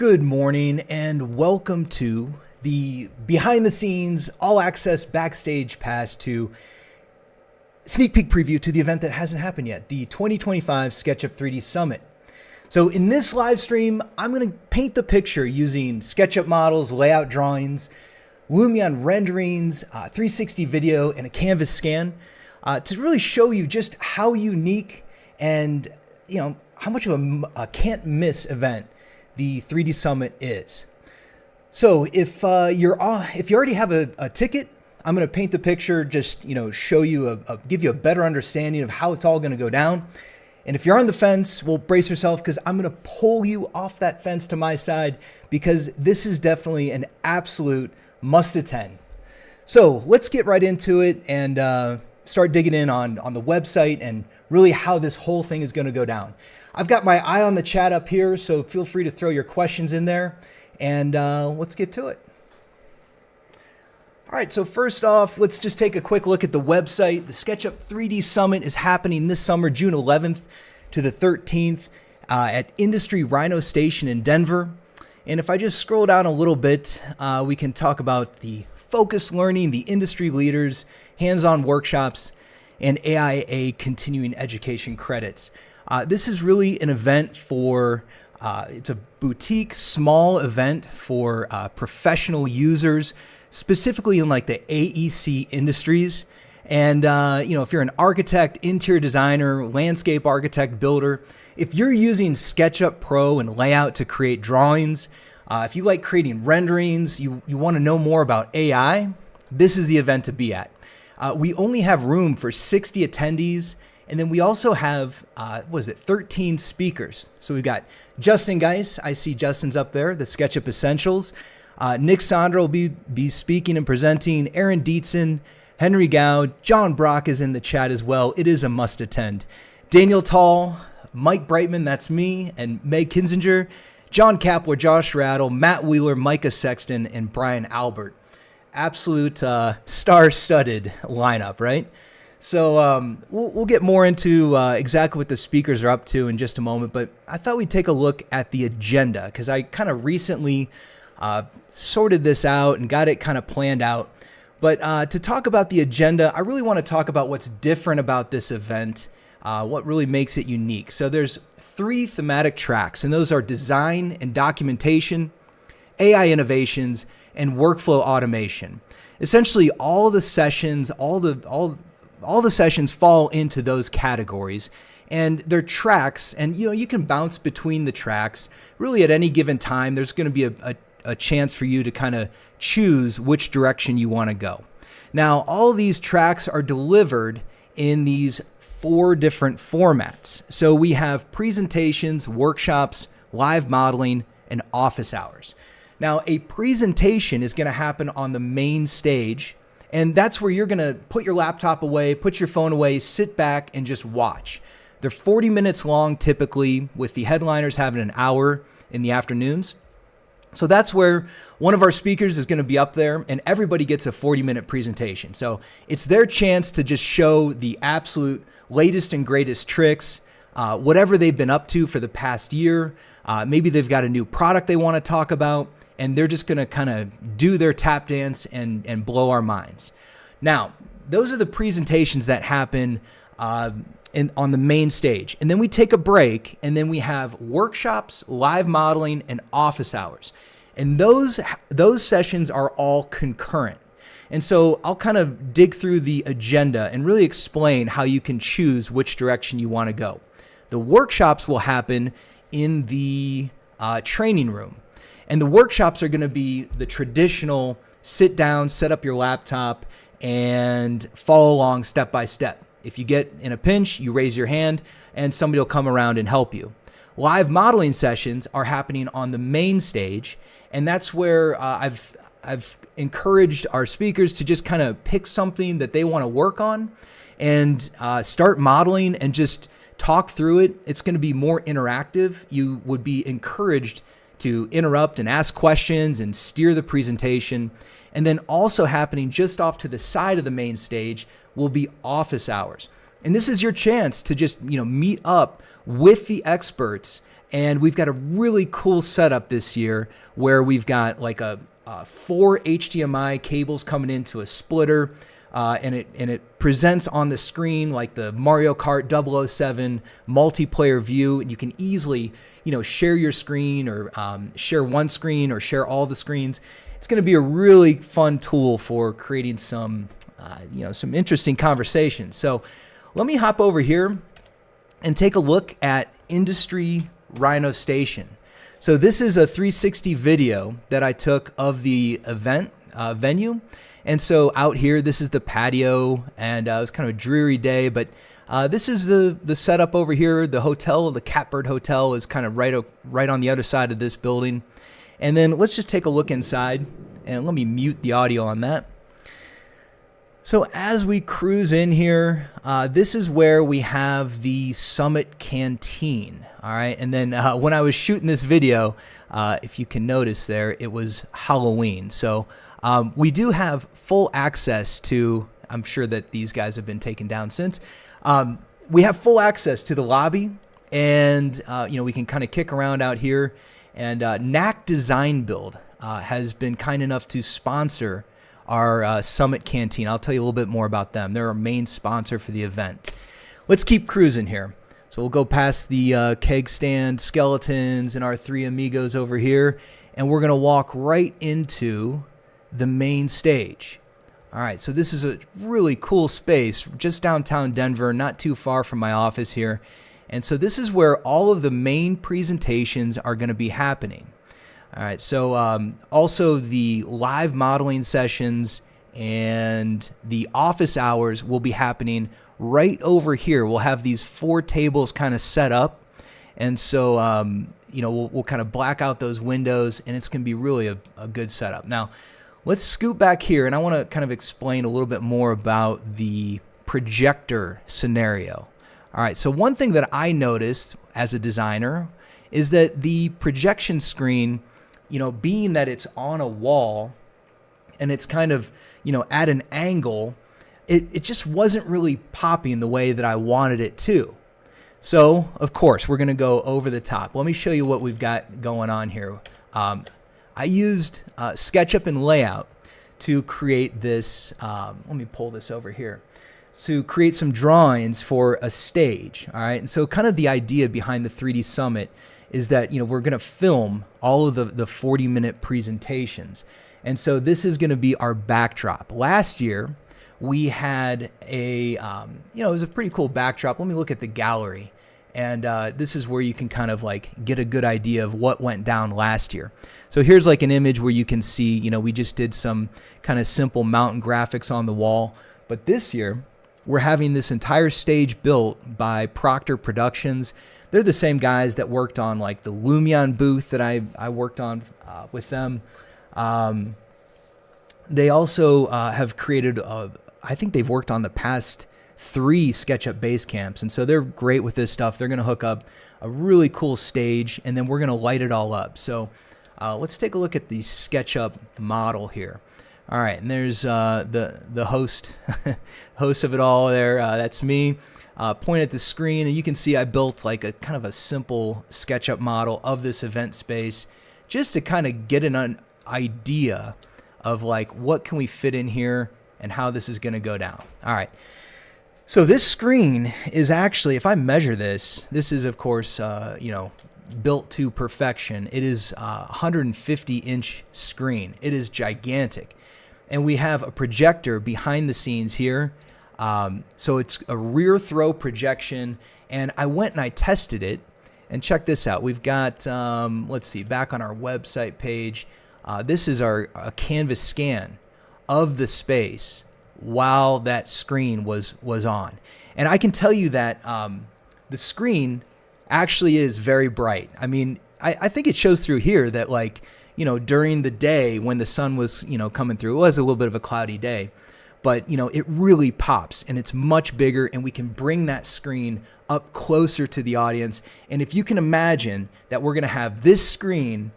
Good morning and welcome to the behind the scenes all access backstage pass to sneak peek preview to the event that hasn't happened yet, the 2025 SketchUp 3D Summit. So in this live stream, I'm going to paint the picture using SketchUp models, layout drawings, Lumion renderings, 360 video, and a canvas scan to really show you just how unique and how much of a can't miss event the 3D Summit is. So if you already have a ticket, I'm going to paint the picture, just show you give you a better understanding of how it's all going to go down. And if you're on the fence, well, brace yourself, because I'm going to pull you off that fence to my side, because this is definitely an absolute must attend. So let's get right into it and start digging in on the website and really how this whole thing is going to go down. I've got my eye on the chat up here, so feel free to throw your questions in there, and let's get to it. All right, so first off, let's just take a quick look at the website. The SketchUp 3D Summit is happening this summer, June 11th to the 13th at Industry RiNo Station in Denver. And if I just scroll down a little bit, we can talk about the focused learning, the industry leaders, hands-on workshops, and AIA continuing education credits. This is really an event for, it's a boutique, small event for professional users, specifically in like the AEC industries. And, if you're an architect, interior designer, landscape architect, builder, if you're using SketchUp Pro and Layout to create drawings, if you like creating renderings, you want to know more about AI, this is the event to be at. We only have room for 60 attendees. And then we also have, 13 speakers. So we've got Justin Geis. I see Justin's up there, the SketchUp Essentials. Nick Sondra will be speaking and presenting. Aaron Dietzen, Henry Gao, John Brock is in the chat as well. It is a must attend. Daniel Tall, Mike Brightman, that's me, and Meg Kinzinger, John Kapler, Josh Rattle, Matt Wheeler, Micah Sexton, and Brian Albert. Absolute star-studded lineup, right? So we'll get more into exactly what the speakers are up to in just a moment, but I thought we'd take a look at the agenda, because I kind of recently sorted this out and got it kind of planned out. But to talk about the agenda, I really want to talk about what's different about this event, what really makes it unique. So there's 3 thematic tracks, and those are design and documentation, AI innovations, and workflow automation. Essentially, all the sessions, all the sessions fall into those categories, and they're tracks, and you can bounce between the tracks. Really, at any given time, there's going to be a chance for you to kind of choose which direction you want to go. Now, all these tracks are delivered in these 4 different formats. So we have presentations, workshops, live modeling, and office hours. Now, a presentation is going to happen on the main stage, and that's where you're going to put your laptop away, put your phone away, sit back, and just watch. They're 40 minutes long typically, with the headliners having an hour in the afternoons. So that's where one of our speakers is going to be up there, and everybody gets a 40-minute presentation. So it's their chance to just show the absolute latest and greatest tricks, whatever they've been up to for the past year. Maybe they've got a new product they want to talk about, and they're just going to kind of do their tap dance and blow our minds. Now, those are the presentations that happen on the main stage. And then we take a break, and then we have workshops, live modeling, and office hours. And those sessions are all concurrent. And so I'll kind of dig through the agenda and really explain how you can choose which direction you want to go. The workshops will happen in the training room. And the workshops are going to be the traditional sit down, set up your laptop, and follow along step by step. If you get in a pinch, you raise your hand, and somebody will come around and help you. Live modeling sessions are happening on the main stage, and that's where I've encouraged our speakers to just kind of pick something that they want to work on and start modeling and just talk through it. It's going to be more interactive. You would be encouraged to interrupt and ask questions and steer the presentation. And then also happening just off to the side of the main stage will be office hours. And this is your chance to just, meet up with the experts And we've got a really cool setup this year where we've got like a 4 HDMI cables coming into a splitter, and it presents on the screen like the Mario Kart 007 multiplayer view, and you can easily, share your screen or share one screen or share all the screens. It's going to be a really fun tool for creating some interesting conversations. So let me hop over here and take a look at Industry RiNo Station. So this is a 360 video that I took of the event venue. And so out here, this is the patio, and it was kind of a dreary day, but this is the setup over here. The hotel, the Catbird Hotel, is kind of right on the other side of this building. And then let's just take a look inside, and let me mute the audio on that. So as we cruise in here, this is where we have the Summit Canteen. All right, and then when I was shooting this video, if you can notice there, it was Halloween. So we do have full access to, I'm sure that these guys have been taken down since. We have full access to the lobby, and we can kind of kick around out here. And Knack Design Build has been kind enough to sponsor our Summit Canteen. I'll tell you a little bit more about them. They're our main sponsor for the event. Let's keep cruising here. So we'll go past the keg stand, skeletons, and our three amigos over here, and we're going to walk right into the main stage. All right, so this is a really cool space just downtown Denver, not too far from my office here. And so this is where all of the main presentations are going to be happening. All right, so also the live modeling sessions and the office hours will be happening right over here. We'll have these 4 tables kind of set up, and so we'll kind of black out those windows, and it's going to be really a good setup. Now, let's scoot back here, and I want to kind of explain a little bit more about the projector scenario. All right, so one thing that I noticed as a designer is that the projection screen, being that it's on a wall and it's kind of, at an angle, it just wasn't really popping the way that I wanted it to. So, of course, we're going to go over the top. Let me show you what we've got going on here. I used SketchUp and Layout to create this. Let me pull this over here. To create some drawings for a stage. All right, and so kind of the idea behind the 3D Summit is that we're going to film all of the 40-minute presentations, and so this is going to be our backdrop. Last year we had a it was a pretty cool backdrop. Let me look at the gallery, and this is where you can kind of like get a good idea of what went down last year. So here's like an image where you can see we just did some kind of simple mountain graphics on the wall, but this year we're having this entire stage built by Proctor Productions. They're the same guys that worked on like the Lumion booth that I worked on with them. They also have created, I think they've worked on the past 3 SketchUp base camps. And so they're great with this stuff. They're going to hook up a really cool stage, and then we're going to light it all up. So let's take a look at the SketchUp model here. All right, and there's the host of it all there. That's me. Point at the screen, and you can see I built like a kind of a simple SketchUp model of this event space, just to kind of get an idea of like what can we fit in here and how this is going to go down. All right. So this screen is actually, if I measure this is of course built to perfection. It is a 150-inch screen. It is gigantic. And we have a projector behind the scenes here. So it's a rear throw projection, and I went and I tested it, and check this out. We've got, let's see, back on our website page, this is a canvas scan of the space while that screen was on. And I can tell you that the screen actually is very bright. I mean, I think it shows through here that like, during the day when the sun was, coming through, it was a little bit of a cloudy day, but, it really pops, and it's much bigger, and we can bring that screen up closer to the audience. And if you can imagine that we're going to have this screen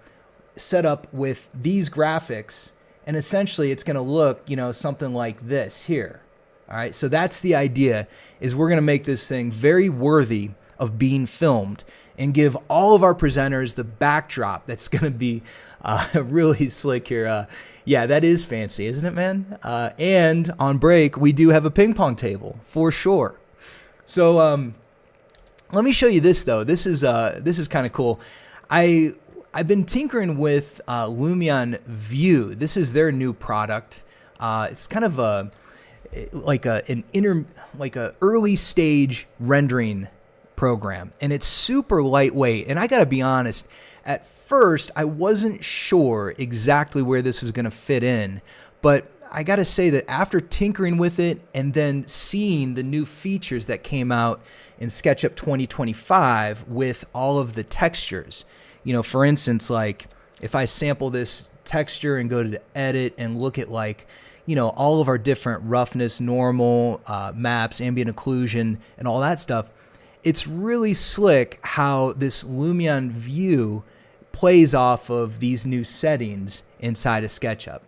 set up with these graphics, and essentially it's going to look, something like this here. All right. So that's the idea, is we're going to make this thing very worthy of being filmed and give all of our presenters the backdrop that's going to be really slick here. Yeah, that is fancy, isn't it, man? And on break, we do have a ping pong table for sure. So let me show you this though. This is kind of cool. I've been tinkering with Lumion View. This is their new product. It's kind of a early stage rendering program, and it's super lightweight. And I gotta be honest, at first I wasn't sure exactly where this was gonna fit in, but I gotta say that after tinkering with it and then seeing the new features that came out in SketchUp 2025 with all of the textures, you know, for instance, like if I sample this texture and go to the edit and look at like, you know, all of our different roughness, normal, maps, ambient occlusion, and all that stuff, it's really slick how this Lumion View plays off of these new settings inside of SketchUp.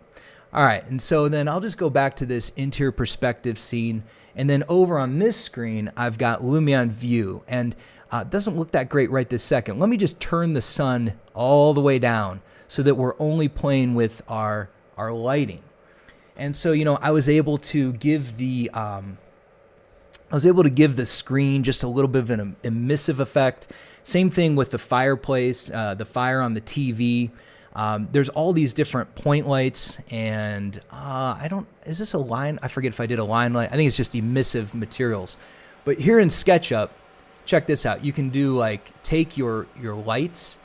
All right, and so then I'll just go back to this interior perspective scene, and then over on this screen, I've got Lumion View, and it doesn't look that great right this second. Let me just turn the sun all the way down so that we're only playing with our lighting. And so, you know, I was able to give the screen just a little bit of an emissive effect. Same thing with the fireplace, the fire on the TV. There's all these different point lights, and is this a line? I forget if I did a line light. I think it's just emissive materials. But here in SketchUp, check this out. You can do like, take your lights.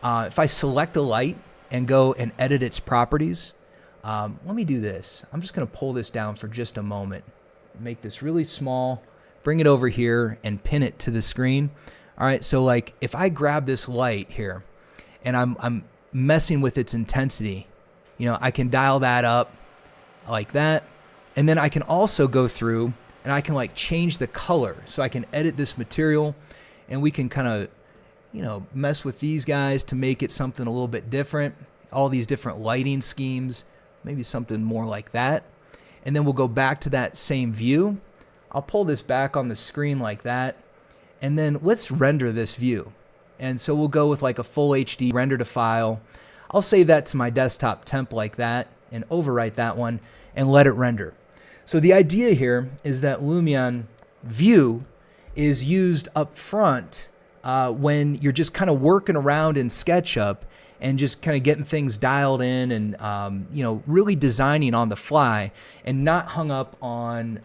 If I select a light and go and edit its properties, let me do this. I'm just going to pull this down for just a moment. Make this really small, bring it over here, and pin it to the screen. All right, so like if I grab this light here and I'm messing with its intensity, you know, I can dial that up like that. And then I can also go through and I can like change the color. So I can edit this material and we can kind of, you know, mess with these guys to make it something a little bit different. All these different lighting schemes, maybe something more like that. And then we'll go back to that same view. I'll pull this back on the screen like that. And then let's render this view. And so we'll go with like a full HD render to file. I'll save that to my desktop temp like that and overwrite that one and let it render. So the idea here is that Lumion View is used up front when you're just kind of working around in SketchUp and just kind of getting things dialed in and, you know, really designing on the fly and not hung up on,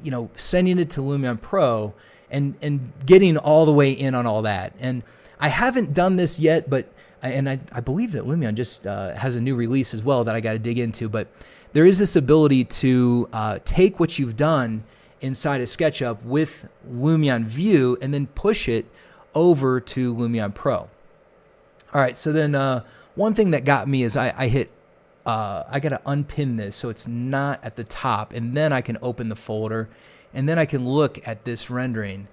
you know, sending it to Lumion Pro and getting all the way in on all that. And I haven't done this yet, but I believe that Lumion just has a new release as well that I got to dig into. But there is this ability to take what you've done inside of SketchUp with Lumion View and then push it over to Lumion Pro. All right, so then one thing that got me is I got to unpin this so it's not at the top, and then I can open the folder, and then I can look at this rendering.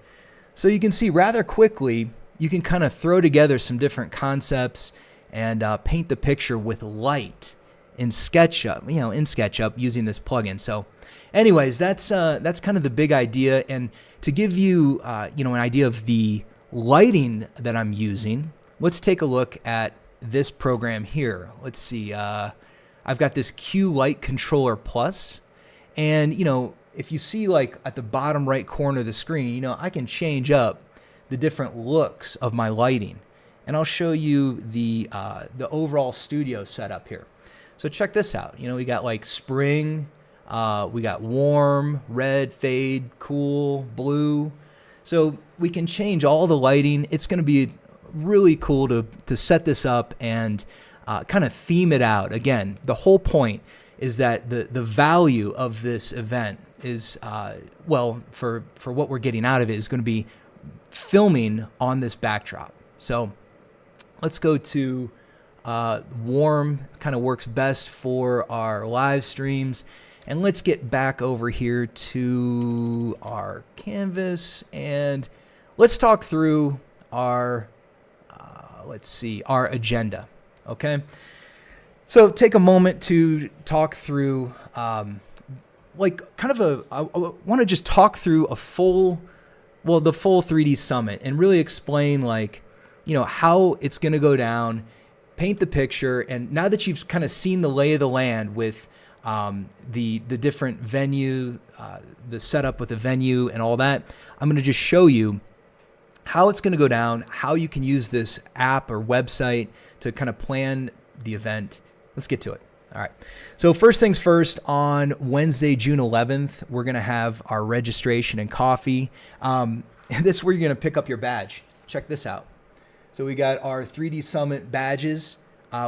So you can see rather quickly, you can kind of throw together some different concepts and paint the picture with light in SketchUp, you know, in SketchUp using this plugin. So anyways, that's kind of the big idea. And to give you, you know, an idea of the lighting that I'm using, let's take a look at this program here. Let's see. I've got this Q Light Controller Plus, and you know, if you see like at the bottom right corner of the screen, you know, I can change up the different looks of my lighting, and I'll show you the overall studio setup here. So check this out. You know, we got like spring, we got warm, red, fade, cool, blue. So we can change all the lighting. It's going to be really cool to set this up and kind of theme it out. Again, the whole point is that the value of this event is, well, for what we're getting out of it is going to be filming on this backdrop. So let's go to warm. Kind of works best for our live streams. And let's get back over here to our canvas and let's talk through our our agenda. Okay, so take a moment to talk through like kind of I want to just talk through a full well, the full 3D Summit and really explain like, how it's going to go down, paint the picture. And now that you've kind of seen the lay of the land with the different venue, the setup with the venue and all that, I'm going to just show you how it's going to go down, how you can use this app or website to kind of plan the event. Let's get to it. All right. So first things first, on Wednesday, June 11th, we're going to have our registration and coffee. And this is where you're going to pick up your badge. Check this out. So we got our 3D Summit badges.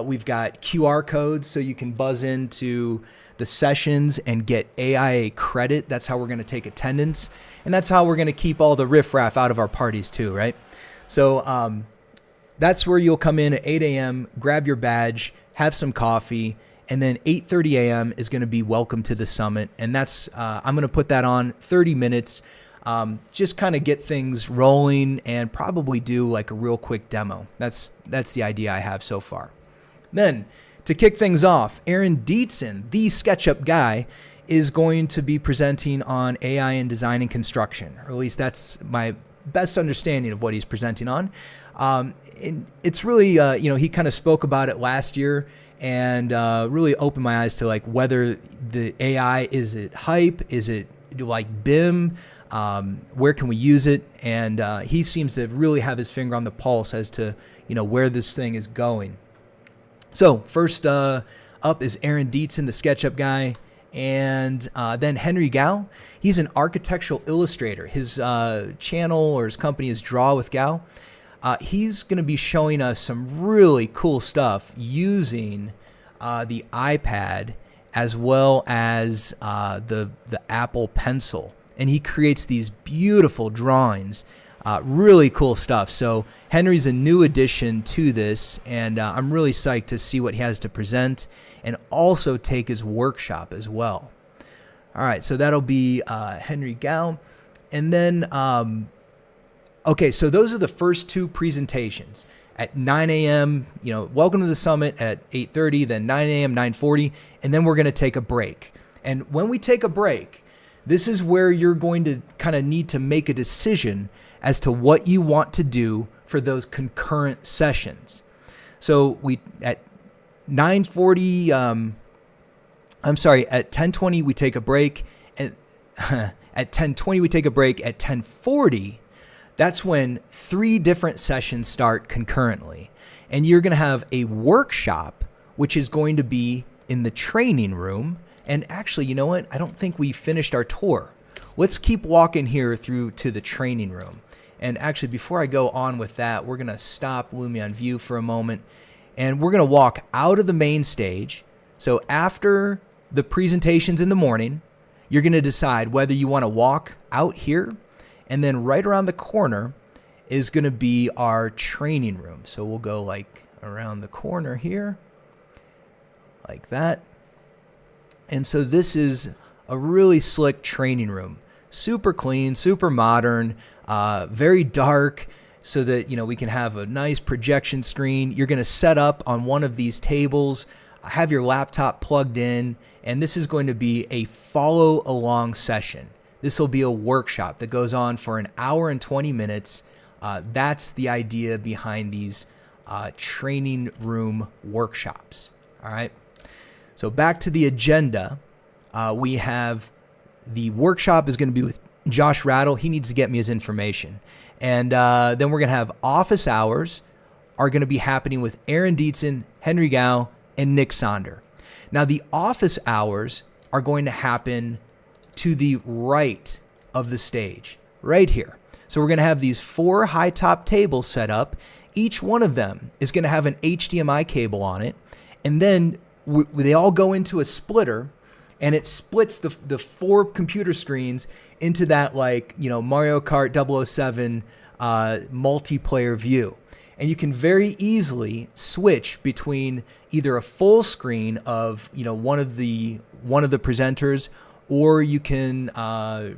We've got QR codes so you can buzz into the sessions and get AIA credit. That's how we're going to take attendance. And that's how we're going to keep all the riffraff out of our parties too, right? So that's where you'll come in at 8 a.m., grab your badge, have some coffee, and then 8:30 a.m. is going to be welcome to the summit. And that's I'm going to put that on 30 minutes, just kind of get things rolling and probably do like a real quick demo. That's the idea I have so far. Then to kick things off, Aaron Dietzen, the SketchUp guy, is going to be presenting on AI in design and construction, or at least that's my best understanding of what he's presenting on. And it's really, he kind of spoke about it last year and really opened my eyes to like whether the AI, is it hype? Is it like BIM? Where can we use it? And he seems to really have his finger on the pulse as to, where this thing is going. So first up is Aaron Dietzen, the SketchUp guy. And then Henry Gao. He's an architectural illustrator. His channel or his company is Draw with Gao. He's going to be showing us some really cool stuff using the iPad as well as the Apple Pencil. And he creates these beautiful drawings, really cool stuff. So Henry's a new addition to this, and I'm really psyched to see what he has to present and also take his workshop as well. All right, so that'll be Henry Gao. And then, okay, so those are the first two presentations. At 9 a.m., welcome to the summit at 8:30, then 9 a.m., 9:40, and then we're going to take a break. And when we take a break, this is where you're going to kind of need to make a decision as to what you want to do for those concurrent sessions. So at 9:40, at 10:20 we take a break. At 10:20 we take a break. At 10:40, that's when 3 different sessions start concurrently. And you're going to have a workshop, which is going to be in the training room. And actually, you know what? I don't think we finished our tour. Let's keep walking here through to the training room. And actually, before I go on with that, we're going to stop Lumion View for a moment. And we're going to walk out of the main stage. So after the presentations in the morning, you're going to decide whether you want to walk out here. And then right around the corner is going to be our training room. So we'll go like around the corner here, like that. And so this is a really slick training room. Super clean, super modern, very dark, so that we can have a nice projection screen. You're going to set up on one of these tables, have your laptop plugged in, and this is going to be a follow along session. This will be a workshop that goes on for an hour and 20 minutes. That's the idea behind these training room workshops. All right. So back to the agenda, we have the workshop is going to be with Josh Rattle. He needs to get me his information. And then we're going to have office hours are going to be happening with Aaron Dietzen, Henry Gao, and Nick Sonder. Now, the office hours are going to happen to the right of the stage, right here. So we're going to have these 4 high top tables set up. Each one of them is going to have an HDMI cable on it. And then they all go into a splitter, and it splits the 4 computer screens into that Mario Kart 007 multiplayer view. And you can very easily switch between either a full screen of one of the presenters, or you can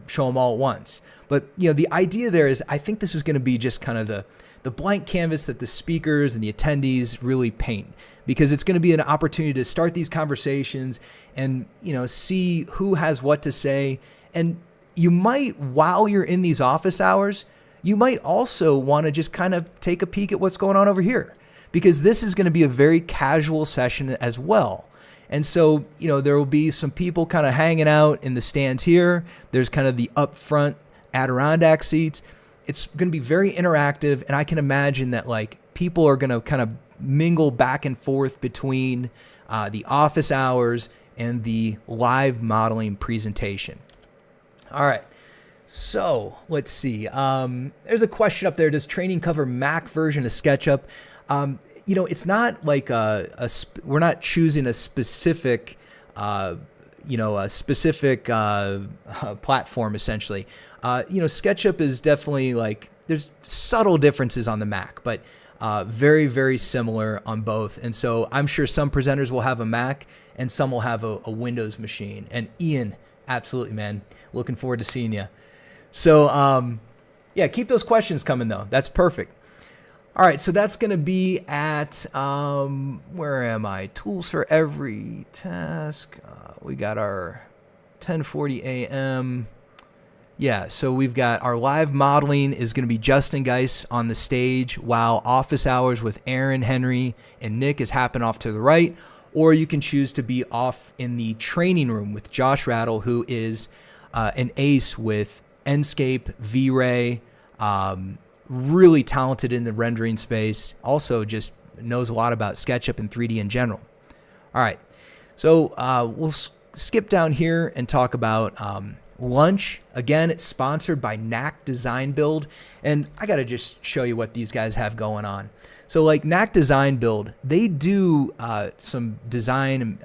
show them all at once. But the idea there is, I think this is going to be just kind of the blank canvas that the speakers and the attendees really paint, because it's going to be an opportunity to start these conversations and see who has what to say. And you might, while you're in these office hours, you might also want to just kind of take a peek at what's going on over here, because this is going to be a very casual session as well. And so, there will be some people kind of hanging out in the stands here. There's kind of the up front Adirondack seats. It's going to be very interactive, and I can imagine that like people are going to kind of mingle back and forth between the office hours and the live modeling presentation. All right, so let's see. There's a question up there. Does training cover Mac version of SketchUp? It's not like we're not choosing a specific, platform essentially. SketchUp is definitely like, there's subtle differences on the Mac, but very, very similar on both. And so I'm sure some presenters will have a Mac and some will have a Windows machine. And Ian, absolutely, man. Looking forward to seeing you. So, keep those questions coming though. That's perfect. All right, so that's going to be at, where am I? Tools for every task. We got our 10:40 a.m. Yeah, so we've got our live modeling is going to be Justin Geis on the stage, while office hours with Aaron, Henry, and Nick is happening off to the right. Or you can choose to be off in the training room with Josh Rattle, who is an ace with Enscape, V-Ray, really talented in the rendering space. Also just knows a lot about SketchUp and 3D in general. All right, so we'll skip down here and talk about lunch. Again, it's sponsored by Knack Design Build. And I got to just show you what these guys have going on. So like Knack Design Build, they do some design and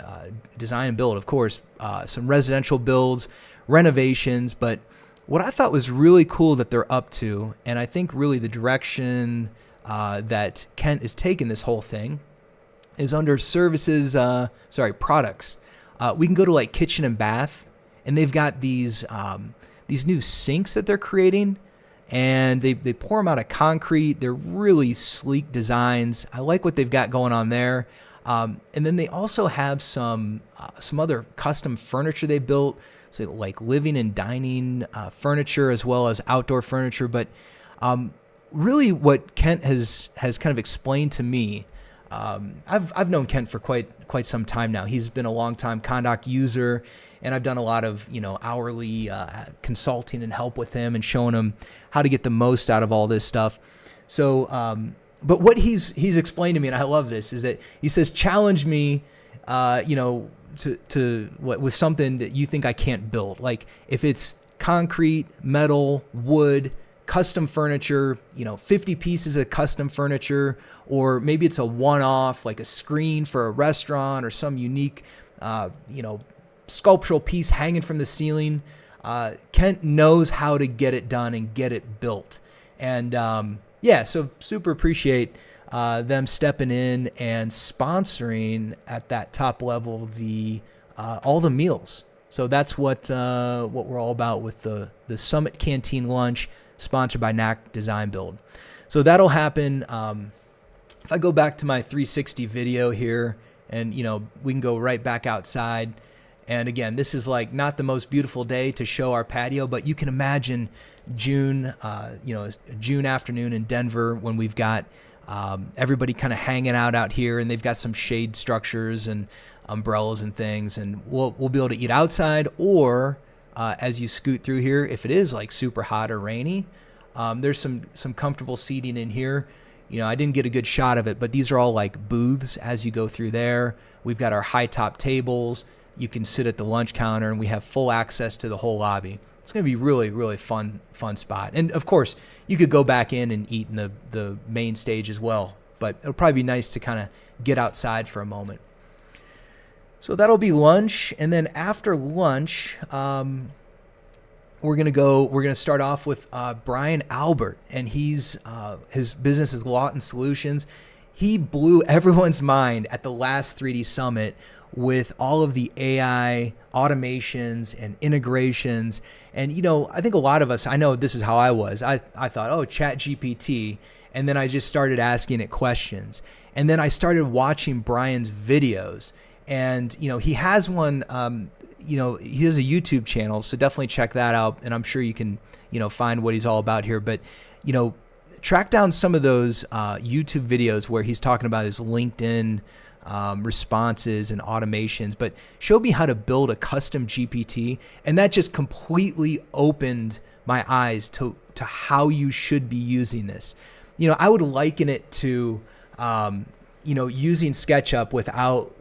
build, of course, some residential builds, renovations. But what I thought was really cool that they're up to, and I think really the direction that Kent is taking this whole thing, is under products. We can go to like kitchen and bath, and they've got these new sinks that they're creating, and they pour them out of concrete. They're really sleek designs. I like what they've got going on there. And then they also have some other custom furniture they built, so like living and dining furniture as well as outdoor furniture. But really, what Kent has kind of explained to me. I've known Kent for quite some time now. He's been a long-time Condoc user, and I've done a lot of hourly consulting and help with him and showing him how to get the most out of all this stuff. So, but what he's explained to me, and I love this, is that he says, challenge me, with something that you think I can't build. Like if it's concrete, metal, wood, custom furniture, 50 pieces of custom furniture, or maybe it's a one-off, like a screen for a restaurant or some unique, sculptural piece hanging from the ceiling. Kent knows how to get it done and get it built. And so super appreciate them stepping in and sponsoring at that top level all the meals. So that's what we're all about with the Summit Canteen lunch, sponsored by Knack Design Build. So that'll happen. If I go back to my 360 video here, and we can go right back outside. And again, this is like not the most beautiful day to show our patio, but you can imagine June afternoon in Denver when we've got everybody kind of hanging out here, and they've got some shade structures and umbrellas and things, and we'll be able to eat outside, or as you scoot through here, if it is like super hot or rainy, there's some comfortable seating in here. I didn't get a good shot of it, but these are all like booths as you go through there. We've got our high top tables. You can sit at the lunch counter, and we have full access to the whole lobby. It's going to be really, really fun spot. And of course, you could go back in and eat in the main stage as well, but it'll probably be nice to kind of get outside for a moment. So that'll be lunch. And then after lunch, we're going to start off with Brian Albert, and his business is Lawton Solutions. He blew everyone's mind at the last 3D Summit with all of the AI automations and integrations. And, I think a lot of us, I know this is how I was. I thought, ChatGPT. And then I just started asking it questions. And then I started watching Brian's videos. And, he has one, he has a YouTube channel, so definitely check that out. And I'm sure you can, find what he's all about here. But, track down some of those YouTube videos where he's talking about his LinkedIn responses and automations, but show me how to build a custom GPT. And that just completely opened my eyes to how you should be using this. I would liken it to, using SketchUp without,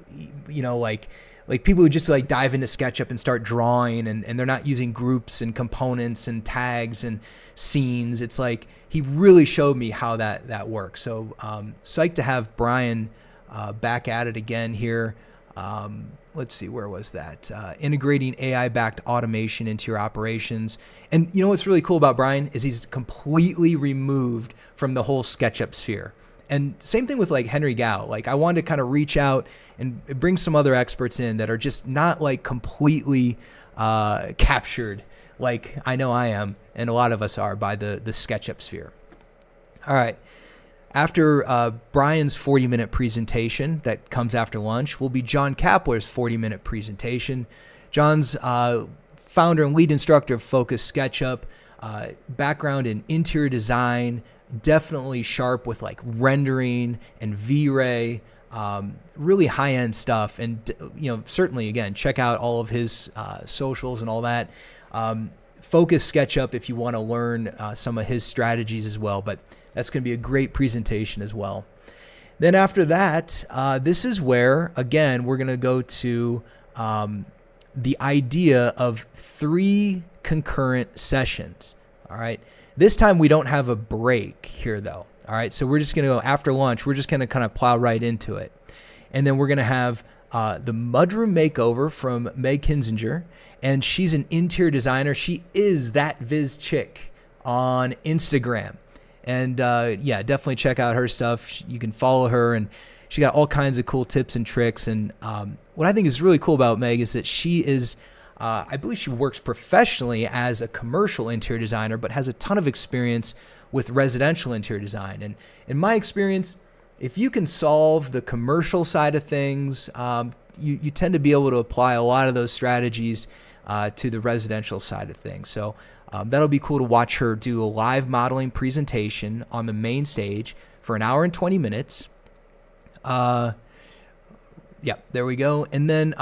like people who just like dive into SketchUp and start drawing and they're not using groups and components and tags and scenes. It's like he really showed me how that works. So psyched to have Brian back at it again here. Let's see, where was that? Integrating AI-backed automation into your operations. And what's really cool about Brian is he's completely removed from the whole SketchUp sphere. And same thing with like Henry Gao. Like I wanted to kind of reach out and bring some other experts in that are just not like completely captured like I know I am and a lot of us are by the SketchUp sphere. All right. After Brian's 40-minute presentation that comes after lunch will be John Kapler's 40-minute presentation. John's founder and lead instructor of Focus SketchUp, background in interior design, definitely sharp with like rendering and V-Ray, really high-end stuff. And, certainly, again, check out all of his socials and all that. Focus SketchUp if you want to learn some of his strategies as well. But that's going to be a great presentation as well. Then after that, this is where, again, we're going to go to the idea of 3 concurrent sessions. All right. This time we don't have a break here, though. All right. So we're just going to go after lunch. We're just going to kind of plow right into it. And then we're going to have the mudroom makeover from Meg Kinzinger. And she's an interior designer. She is that Viz chick on Instagram. And definitely check out her stuff. You can follow her, and she got all kinds of cool tips and tricks. And what I think is really cool about Meg is that she is, I believe she works professionally as a commercial interior designer, but has a ton of experience with residential interior design. And in my experience, if you can solve the commercial side of things, you tend to be able to apply a lot of those strategies to the residential side of things. So that'll be cool to watch her do a live modeling presentation on the main stage for an hour and 20 minutes. There we go. And then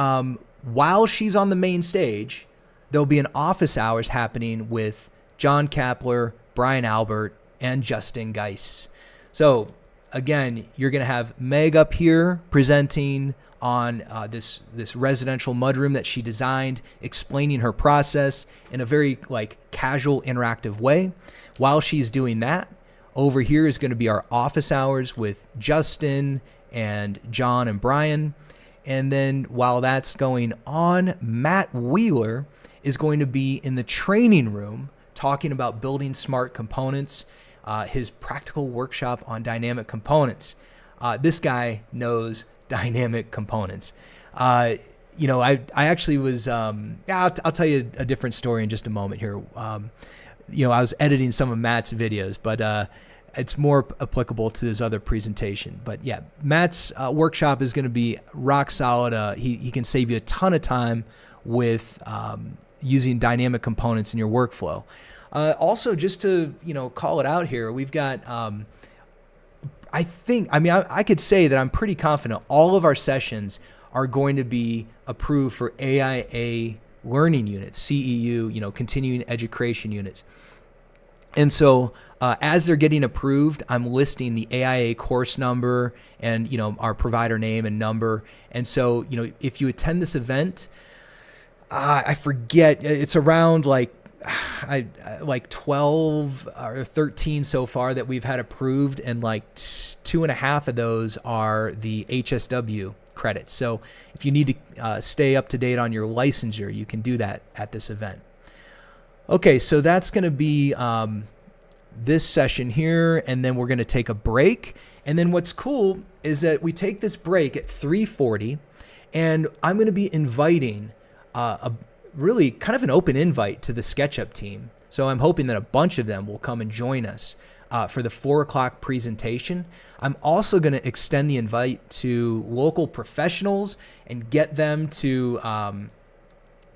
while she's on the main stage, there'll be an office hours happening with John Kapler, Brian Albert, and Justin Geis. So again, you're going to have Meg up here presenting on this residential mudroom that she designed, explaining her process in a very like casual, interactive way. While she's doing that, over here is going to be our office hours with Justin and John and Brian. And then while that's going on, Matt Wheeler is going to be in the training room talking about building smart components, his practical workshop on dynamic components. This guy knows dynamic components. I actually was, I'll tell you a different story in just a moment here. I was editing some of Matt's videos, but it's more applicable to his other presentation. But yeah, Matt's workshop is going to be rock solid. He can save you a ton of time with using dynamic components in your workflow. Also, just to call it out here, we've got I could say that I'm pretty confident all of our sessions are going to be approved for AIA learning units, CEU, continuing education units. And so as they're getting approved, I'm listing the AIA course number and, our provider name and number. And so, if you attend this event, I forget, it's around like 12 or 13 so far that we've had approved, and like 2.5 of those are the HSW credits. So if you need to stay up to date on your licensure, you can do that at this event. Okay, so that's going to be this session here, and then we're going to take a break. And then what's cool is that we take this break at 3:40, and I'm going to be inviting a really kind of an open invite to the SketchUp team. So I'm hoping that a bunch of them will come and join us for the 4 o'clock presentation. I'm also going to extend the invite to local professionals and get them to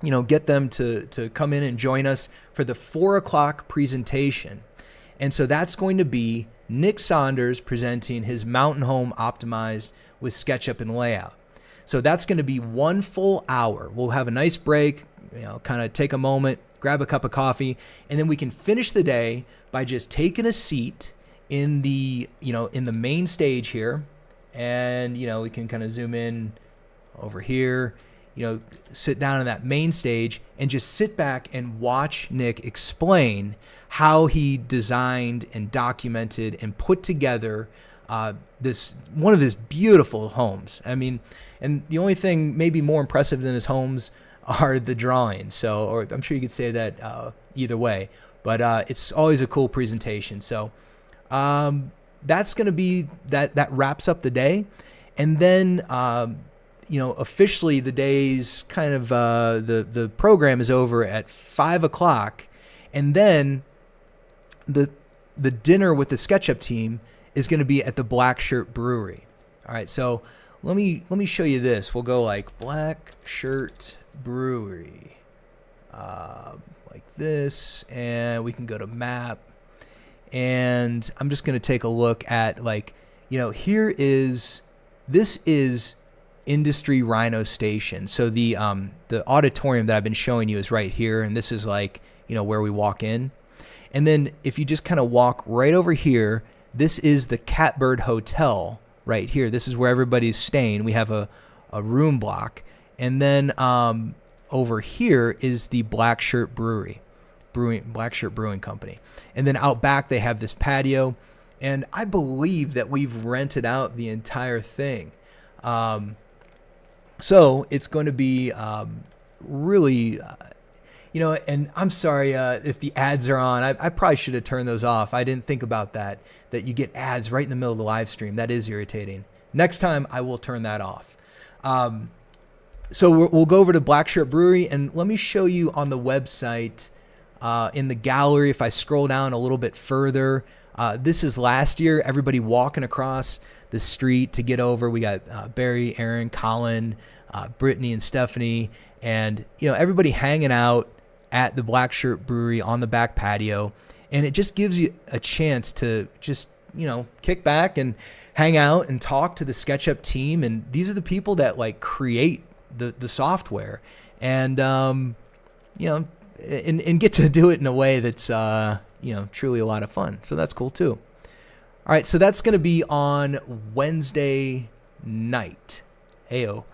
get them to come in and join us for the 4 o'clock presentation. And so that's going to be Nick Saunders presenting his mountain home optimized with SketchUp and layout. So that's going to be 1 full hour. We'll have a nice break, kind of take a moment, grab a cup of coffee, and then we can finish the day by just taking a seat in the, in the main stage here. And, we can kind of zoom in over here, sit down in that main stage and just sit back and watch Nick explain how he designed and documented and put together one of his beautiful homes. I mean, and the only thing maybe more impressive than his homes are the drawings. So, or I'm sure you could say that either way, but it's always a cool presentation. So that's going to be, that wraps up the day. And then, officially the day's kind of, the program is over at 5 o'clock. And then the dinner with the SketchUp team is going to be at the Black Shirt Brewery. All right, so let me show you this. We'll go like Black Shirt Brewery, like this, and we can go to map. And I'm just going to take a look at this is Industry RiNo Station. So the auditorium that I've been showing you is right here, and this is where we walk in. And then if you just kind of walk right over here, this is the Catbird Hotel right here. This is where everybody's staying. We have a room block. And then over here is the Black Shirt Black Shirt Brewing Company. And then out back they have this patio. And I believe that we've rented out the entire thing. So it's going to be really... and I'm sorry if the ads are on. I probably should have turned those off. I didn't think about that you get ads right in the middle of the live stream. That is irritating. Next time, I will turn that off. So we'll go over to Black Shirt Brewery, and let me show you on the website in the gallery, if I scroll down a little bit further, this is last year, everybody walking across the street to get over. We got Barry, Aaron, Colin, Brittany, and Stephanie, and everybody hanging out at the Black Shirt Brewery on the back patio. And it just gives you a chance to just, kick back and hang out and talk to the SketchUp team. And these are the people that create the software, and, and get to do it in a way that's, truly a lot of fun. So that's cool too. All right. So that's going to be on Wednesday night. Heyo.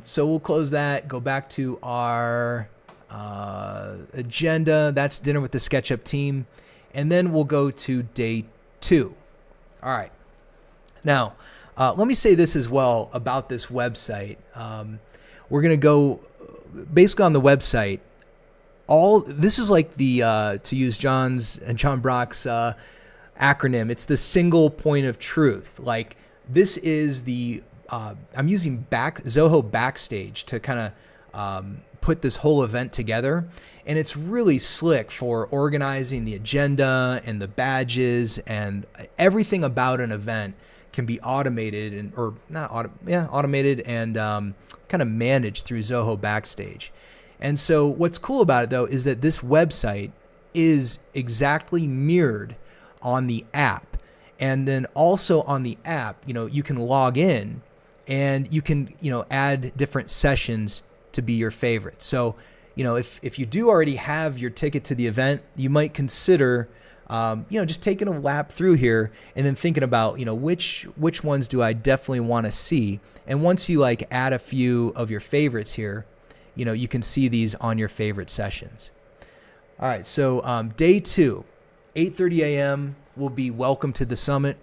So we'll close that, go back to our agenda. That's dinner with the SketchUp team. And then we'll go to day 2. All right. Now, let me say this as well about this website. We're going to go basically on the website. This is like the, to use John Brock's acronym, it's the single point of truth. This is the, I'm using Zoho Backstage to kind of put this whole event together. And it's really slick for organizing the agenda and the badges, and everything about an event can be automated automated and kind of managed through Zoho Backstage. And so what's cool about it though is that this website is exactly mirrored on the app. And then also on the app, you can log in and you can, add different sessions to be your favorite. So, if you do already have your ticket to the event, you might consider, just taking a lap through here and then thinking about, which ones do I definitely want to see. And once you add a few of your favorites here, you can see these on your favorite sessions. All right. So, day 2, 8:30 a.m. will be welcome to the summit.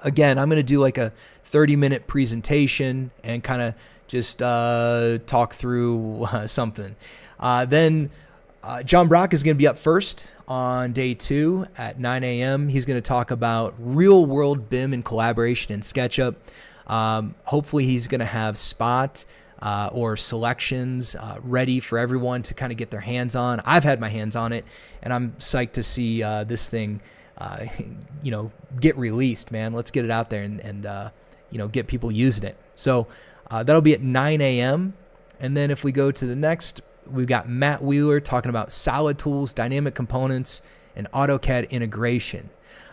Again, I'm going to do a 30-minute presentation and kind of just talk through something. Then John Brock is going to be up first on day 2 at 9 a.m. He's going to talk about real-world BIM and collaboration in SketchUp. Hopefully, he's going to have Spot or selections ready for everyone to kind of get their hands on. I've had my hands on it, and I'm psyched to see this thing get released, man. Let's get it out there and get people using it. So that'll be at 9 a.m. And then if we go to the next, we've got Matt Wheeler talking about solid tools, dynamic components, and AutoCAD integration.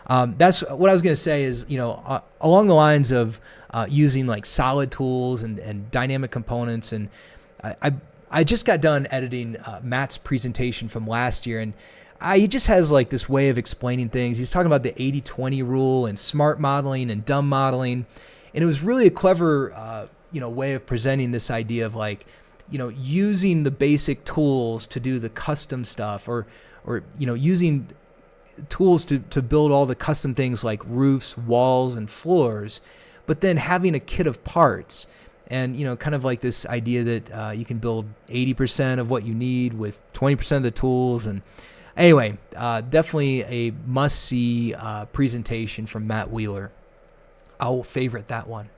That's what I was going to say is, along the lines of using like solid tools and dynamic components. And I just got done editing Matt's presentation from last year, and he just has like this way of explaining things. He's talking about the 80-20 rule and smart modeling and dumb modeling. And it was really a clever, way of presenting this idea of like, using the basic tools to do the custom stuff, or using tools to build all the custom things like roofs, walls, and floors, but then having a kit of parts. And, kind of like this idea that you can build 80% of what you need with 20% of the tools. And anyway, definitely a must-see presentation from Matt Wheeler. I'll favorite that one.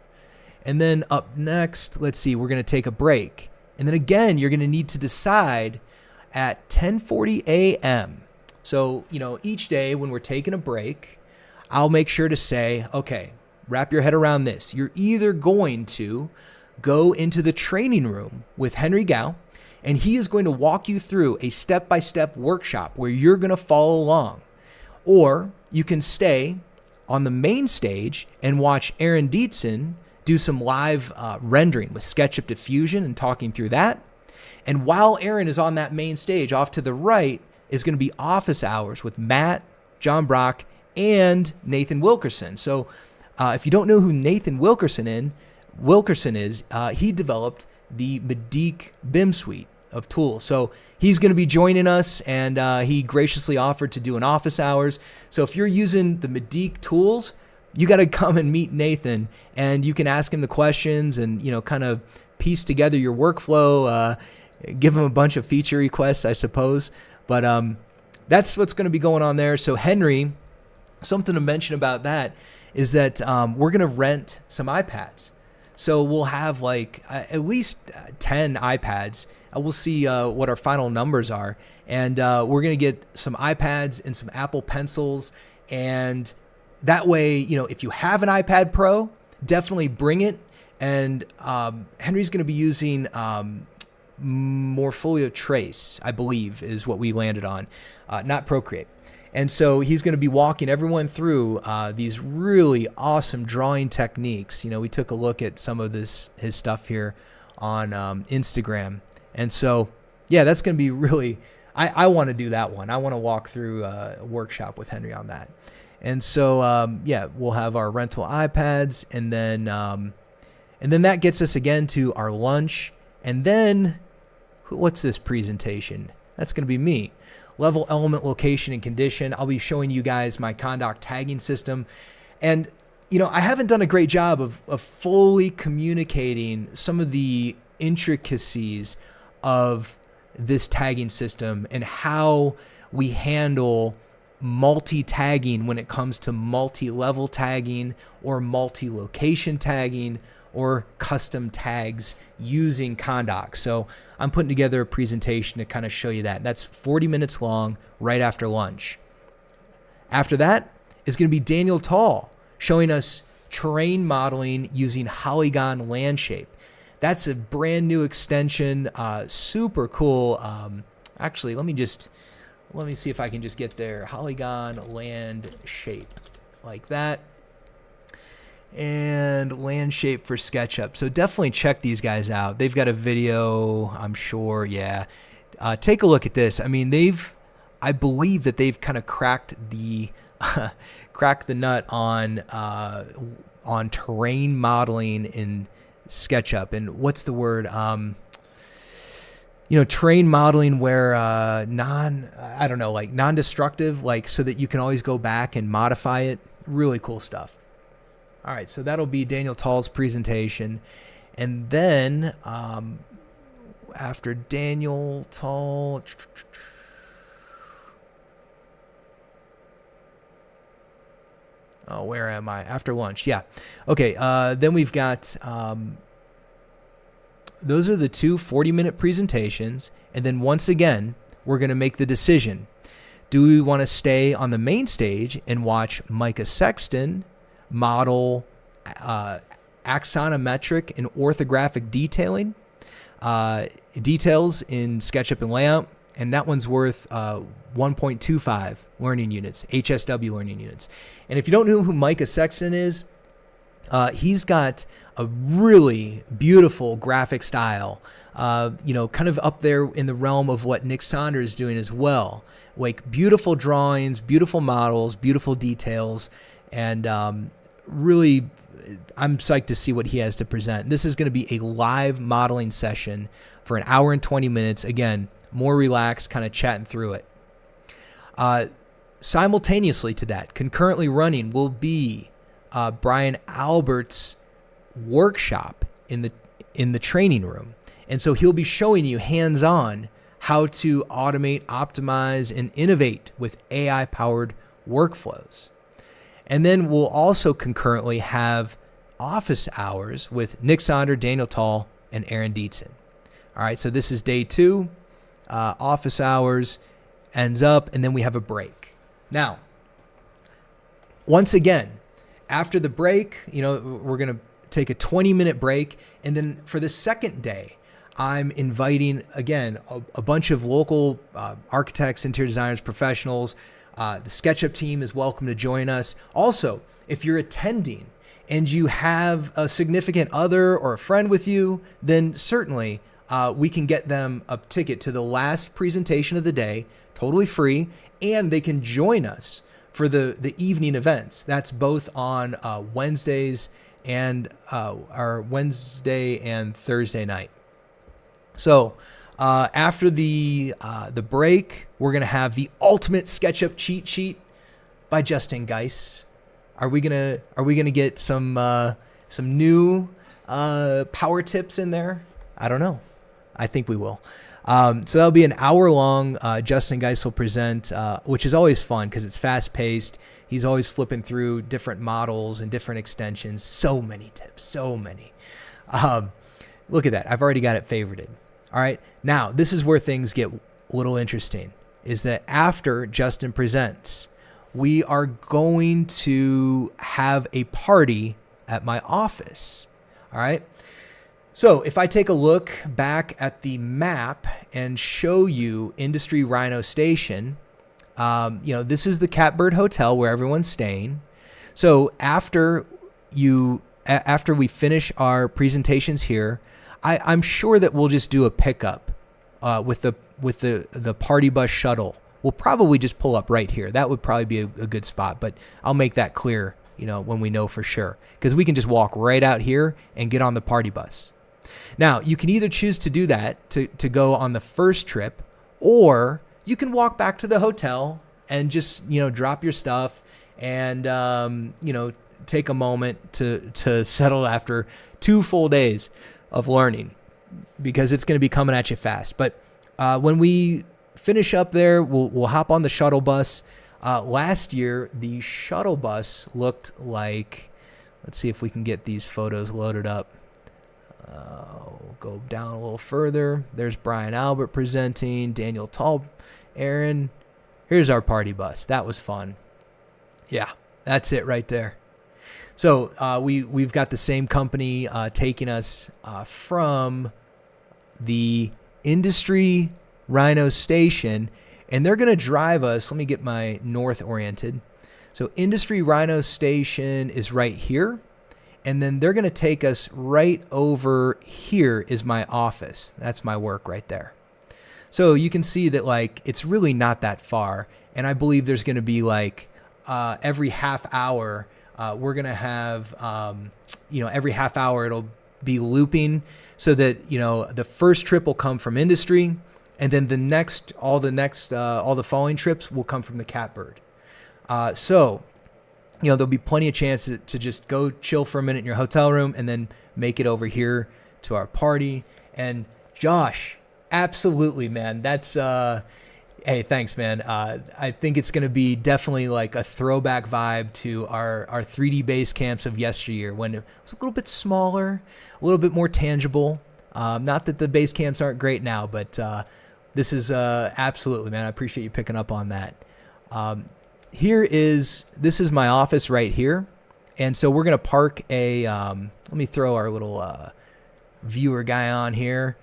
And then up next, let's see, we're going to take a break. And then again, you're going to need to decide at 10:40 a.m. So, each day when we're taking a break, I'll make sure to say, okay, wrap your head around this. You're either going to go into the training room with Henry Gao, and he is going to walk you through a step-by-step workshop where you're going to follow along. Or you can stay on the main stage and watch Aaron Dietzen do some live rendering with SketchUp Diffusion and talking through that. And while Aaron is on that main stage, off to the right is going to be office hours with Matt, John Brock, and Nathan Wilkerson. So if you don't know who Nathan Wilkerson is, he developed the Medique BIM suite of tools. So he's going to be joining us, and he graciously offered to do an office hours. So if you're using the Medique tools, you got to come and meet Nathan, and you can ask him the questions and, kind of piece together your workflow, give him a bunch of feature requests, I suppose. But that's what's going to be going on there. So Henry, something to mention about that is that we're going to rent some iPads. So we'll have like at least 10 iPads. We'll see what our final numbers are. And we're going to get some iPads and some Apple Pencils. And that way, if you have an iPad Pro, definitely bring it. And Henry's going to be using Morpholio Trace, I believe, is what we landed on, not Procreate. And so he's going to be walking everyone through these really awesome drawing techniques. We took a look at some of his stuff here on Instagram. And so, yeah, that's going to be really, I want to do that one. I want to walk through a workshop with Henry on that. And so, yeah, we'll have our rental iPads, and then that gets us again to our lunch. And then, what's this presentation? That's going to be me. Level, element, location, and condition. I'll be showing you guys my Condoc tagging system. And, I haven't done a great job of fully communicating some of the intricacies of this tagging system and how we handle multi-tagging when it comes to multi-level tagging or multi-location tagging or custom tags using Condoc. So I'm putting together a presentation to kind of show you that. That's 40 minutes long right after lunch. After that is going to be Daniel Tall showing us terrain modeling using Polygon Landscape. That's a brand new extension, super cool. Actually, let me see if I can just get there. Polygon Landscape, like that. And Landscape for SketchUp. So definitely check these guys out. They've got a video, I'm sure. Yeah. Take a look at this. I mean, I believe that they've kind of cracked the nut on terrain modeling in SketchUp. And what's the word? Terrain modeling where non-destructive, like so that you can always go back and modify it. Really cool stuff. All right, so that'll be Daniel Tall's presentation. And then after Daniel Tall, where am I? After lunch, yeah. Okay, then we've got, those are the two 40-minute presentations. And then once again, we're going to make the decision. Do we want to stay on the main stage and watch Micah Sexton model axonometric and orthographic detailing? details in SketchUp and Layout, and that one's worth 1.25 learning units, HSW learning units. And if you don't know who Micah Sexton is, he's got a really beautiful graphic style, kind of up there in the realm of what Nick Saunders is doing as well. Like beautiful drawings, beautiful models, beautiful details, and really, I'm psyched to see what he has to present. This is going to be a live modeling session for an hour and 20 minutes. Again, more relaxed, kind of chatting through it. Simultaneously to that, concurrently running, will be Brian Albert's workshop in the training room. And so he'll be showing you hands-on how to automate, optimize, and innovate with AI-powered workflows. And then we'll also concurrently have office hours with Nick Sonder, Daniel Tall, and Aaron Dietzen. All right, so this is day 2. Office hours ends up, and then we have a break. Now, once again, after the break, we're going to take a 20-minute break. And then for the second day, I'm inviting, again, a bunch of local architects, interior designers, professionals. The SketchUp team is welcome to join us. Also, if you're attending and you have a significant other or a friend with you, then certainly we can get them a ticket to the last presentation of the day, totally free, and they can join us for the evening events. That's both on Wednesdays and our Wednesday and Thursday night. So after the break, we're gonna have the ultimate SketchUp cheat sheet by Justin Geis. Are we gonna get some new power tips in there? I don't know. I think we will. So that'll be an hour long. Justin Geis will present, which is always fun because it's fast paced. He's always flipping through different models and different extensions. So many tips, so many. Look at that. I've already got it favorited. All right. Now, this is where things get a little interesting, is that after Justin presents, we are going to have a party at my office. All right. So if I take a look back at the map and show you Industry RiNo Station, this is the Catbird Hotel where everyone's staying. So after we finish our presentations here, I'm sure that we'll just do a pickup with the party bus shuttle. We'll probably just pull up right here. That would probably be a good spot, but I'll make that clear, when we know for sure, because we can just walk right out here and get on the party bus. Now, you can either choose to do that to go on the first trip, or you can walk back to the hotel and just, drop your stuff and, take a moment to settle after 2 full days of learning, because it's going to be coming at you fast. But when we finish up there, we'll hop on the shuttle bus. Last year, the shuttle bus looked like, let's see if we can get these photos loaded up. We'll go down a little further. There's Brian Albert presenting, Daniel Tall, Aaron. Here's our party bus. That was fun. Yeah, that's it right there. So we've got the same company taking us from the Industry RiNo Station, and they're going to drive us. Let me get my north oriented. So Industry RiNo Station is right here, and then they're going to take us right over here is my office. That's my work right there. So you can see that it's really not that far, and I believe there's going to be every half hour. We're going to have, every half hour it'll be looping so that, the first trip will come from Industry, and then all the following trips will come from the Catbird. So, there'll be plenty of chance to just go chill for a minute in your hotel room and then make it over here to our party. And Josh, absolutely, man. That's, hey, thanks, man. I think it's going to be definitely a throwback vibe to our 3D base camps of yesteryear, when it was a little bit smaller, a little bit more tangible. Not that the base camps aren't great now, but this is absolutely, man. I appreciate you picking up on that. This is my office right here. And so we're going to park let me throw our little viewer guy on here.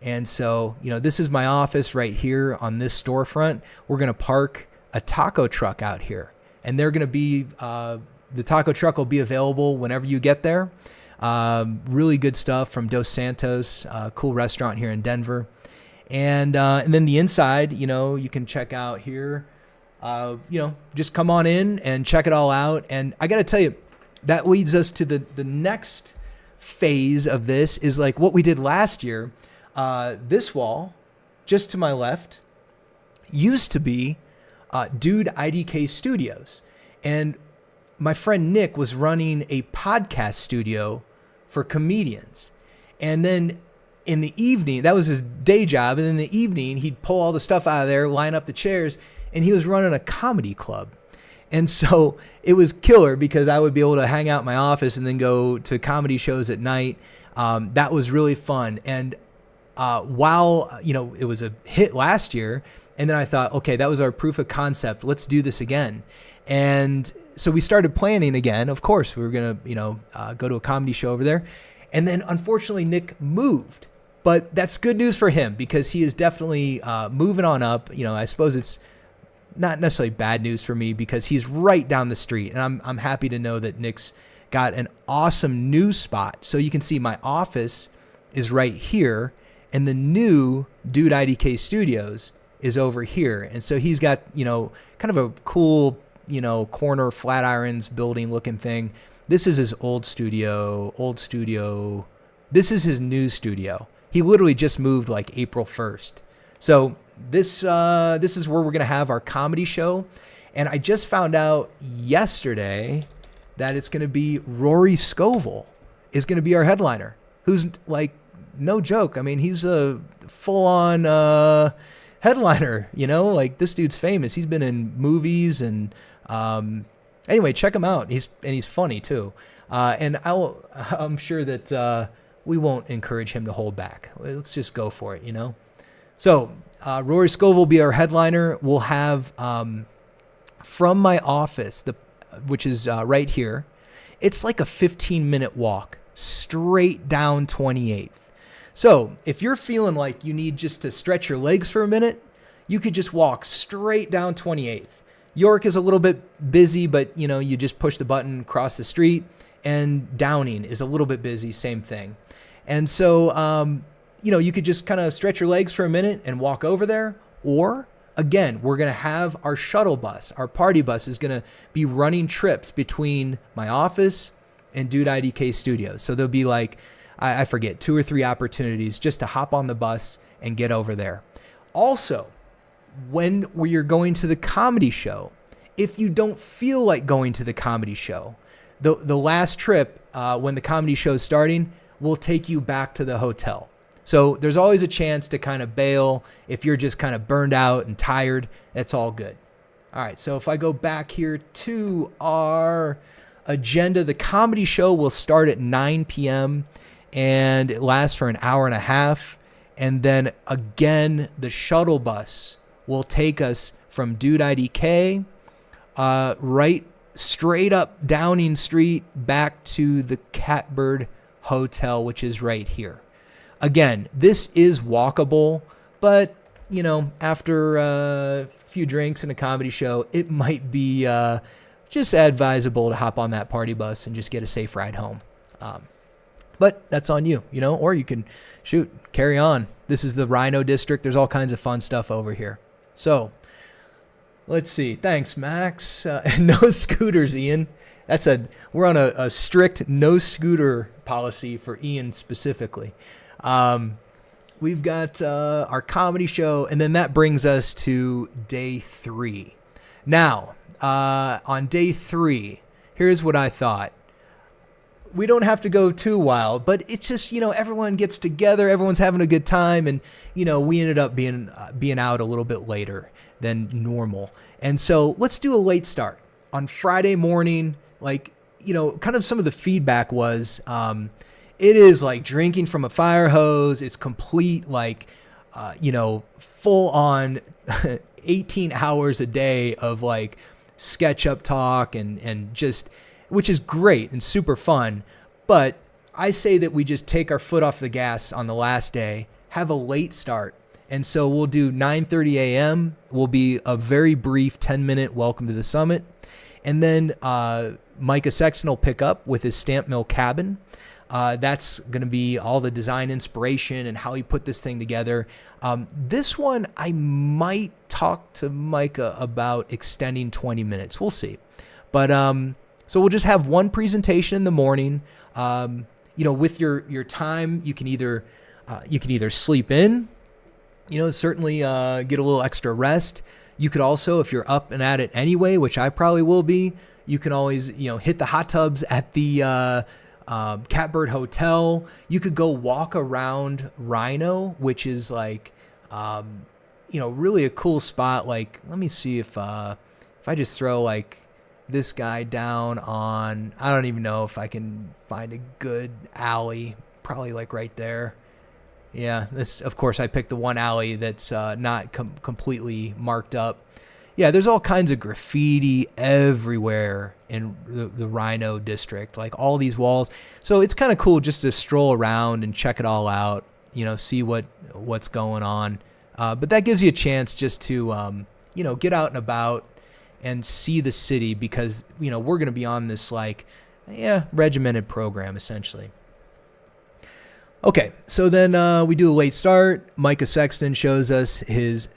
And so, this is my office right here on this storefront. We're going to park a taco truck out here, and they're going to be, the taco truck will be available whenever you get there. Really good stuff from Dos Santos, cool restaurant here in Denver. And then the inside, you can check out here, just come on in and check it all out. And I got to tell you, that leads us to the next phase of this is like what we did last year. This wall, just to my left, used to be Dude IDK Studios. And my friend Nick was running a podcast studio for comedians. And then in the evening, that was his day job. And in the evening, he'd pull all the stuff out of there, line up the chairs, and he was running a comedy club. And so it was killer because I would be able to hang out in my office and then go to comedy shows at night. That was really fun. And while, it was a hit last year, and then I thought, okay, that was our proof of concept. Let's do this again. And so we started planning again. Of course, we were going to, go to a comedy show over there. And then unfortunately, Nick moved. But that's good news for him because he is definitely moving on up. I suppose it's not necessarily bad news for me because he's right down the street. And I'm happy to know that Nick's got an awesome new spot. So you can see my office is right here. And the new Dude IDK Studios is over here. And so he's got, kind of a cool, corner Flatirons building looking thing. This is his old studio. This is his new studio. He literally just moved like April 1st. So this is where we're going to have our comedy show. And I just found out yesterday that it's going to be Rory Scovel is going to be our headliner, who's like, no joke. I mean, he's a full-on headliner, like this dude's famous. He's been in movies and anyway, check him out. He's funny too. And I'm sure that we won't encourage him to hold back. Let's just go for it, So Rory Scovel will be our headliner. We'll have from my office, which is right here. It's like a 15-minute walk straight down 28th. So if you're feeling like you need just to stretch your legs for a minute, you could just walk straight down 28th. York is a little bit busy, but you just push the button, cross the street, and Downing is a little bit busy, same thing. And so, you could just kind of stretch your legs for a minute and walk over there. Or again, we're going to have our shuttle bus, our party bus is going to be running trips between my office and Dude IDK Studios. So there'll be like, I forget, 2 or 3 opportunities just to hop on the bus and get over there. Also, when you're going to the comedy show, if you don't feel like going to the comedy show, the last trip when the comedy show is starting will take you back to the hotel. So there's always a chance to kind of bail if you're just kind of burned out and tired. That's all good. All right, so if I go back here to our agenda, the comedy show will start at 9 p.m. and it lasts for an hour and a half. And then again, the shuttle bus will take us from Dude IDK right straight up Downing Street back to the Catbird Hotel, which is right here. Again, this is walkable, but after a few drinks and a comedy show, it might be just advisable to hop on that party bus and just get a safe ride home. But that's on you, or you can carry on. This is the RiNo district. There's all kinds of fun stuff over here. So let's see. Thanks, Max. No scooters, Ian. We're on a strict no scooter policy for Ian specifically. We've got our comedy show, and then that brings us to day 3. Now, on day 3, here's what I thought. We don't have to go too wild, but it's just, everyone gets together, everyone's having a good time, and, we ended up being out a little bit later than normal. And so let's do a late start. On Friday morning, kind of some of the feedback was, it is like drinking from a fire hose. It's complete, full on 18 hours a day of SketchUp talk and just, which is great and super fun. But I say that we just take our foot off the gas on the last day, have a late start. And so we'll do 9:30 a.m. will be a very brief 10-minute welcome to the summit. And then Micah Sexton will pick up with his stamp mill cabin. That's going to be all the design inspiration and how he put this thing together. This one, I might talk to Micah about extending 20 minutes. We'll see. But so we'll just have one presentation in the morning. With your time, you can either sleep in, certainly get a little extra rest. You could also, if you're up and at it anyway, which I probably will be, you can always, hit the hot tubs at the Catbird Hotel. You could go walk around RiNo, which is like, really a cool spot. Like, let me see if I just throw like this guy down on, I don't even know if I can find a good alley, probably like right there. Yeah, this, of course, I picked the one alley that's not completely marked up. Yeah, there's all kinds of graffiti everywhere in the RiNo district, like all these walls. So it's kind of cool just to stroll around and check it all out, see what's going on. But that gives you a chance just to, get out and about and see the city because, we're going to be on this regimented program essentially. Okay, so then we do a late start. Micah Sexton shows us his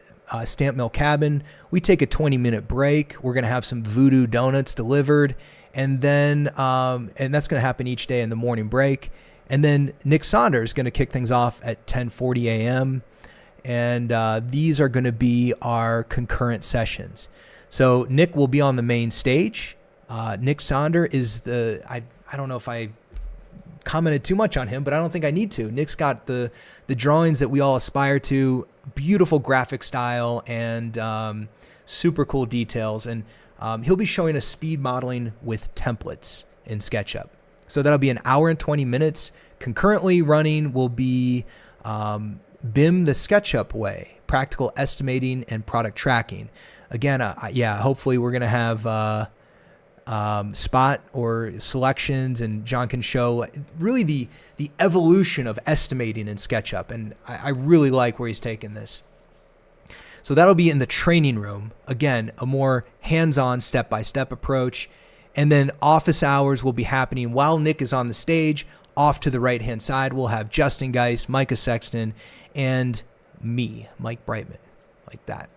stamp mill cabin. We take a 20-minute break. We're going to have some voodoo donuts delivered. And then, and that's going to happen each day in the morning break. And then Nick Saunders is going to kick things off at 10:40 a.m. And these are going to be our concurrent sessions. So Nick will be on the main stage. Nick Saunders is I don't know if I commented too much on him, but I don't think I need to. Nick's got the drawings that we all aspire to, beautiful graphic style and super cool details. And he'll be showing us speed modeling with templates in SketchUp. So that'll be an hour and 20 minutes. Concurrently running will be BIM the SketchUp way, practical estimating and product tracking. Again, hopefully we're going to have spot or selections, and John can show really the evolution of estimating in SketchUp, and I really like where he's taken this. So that'll be in the training room. Again, a more hands-on step-by-step approach. And then office hours will be happening while Nick is on the stage. Off to the right-hand side, we'll have Justin Geist, Micah Sexton, and me, Mike Brightman, like that.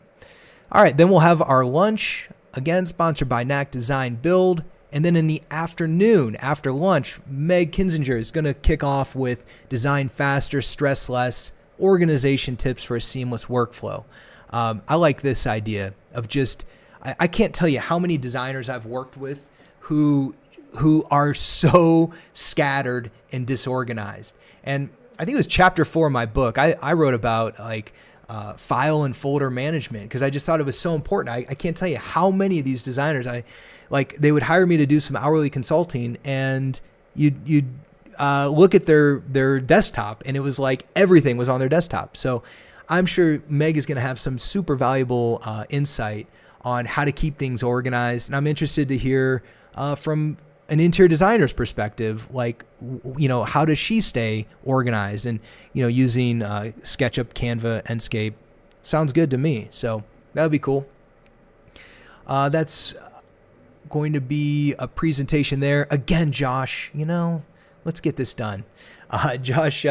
All right, then we'll have our lunch. Again, sponsored by Knack Design Build. And then in the afternoon, after lunch, Meg Kinzinger is going to kick off with Design Faster, Stress Less, organization tips for a seamless workflow. I like this idea of just, I can't tell you how many designers I've worked with who are so scattered and disorganized. And I think it was chapter 4 of my book. I wrote about file and folder management because I just thought it was so important. I can't tell you how many of these designers they would hire me to do some hourly consulting, and you'd look at their desktop and it was like everything was on their desktop. So I'm sure Meg is going to have some super valuable insight on how to keep things organized. And I'm interested to hear from an interior designer's perspective, how does she stay organized and, using SketchUp, Canva, Enscape. Sounds good to me. So that would be cool. That's going to be a presentation there. Again, Josh, let's get this done. Josh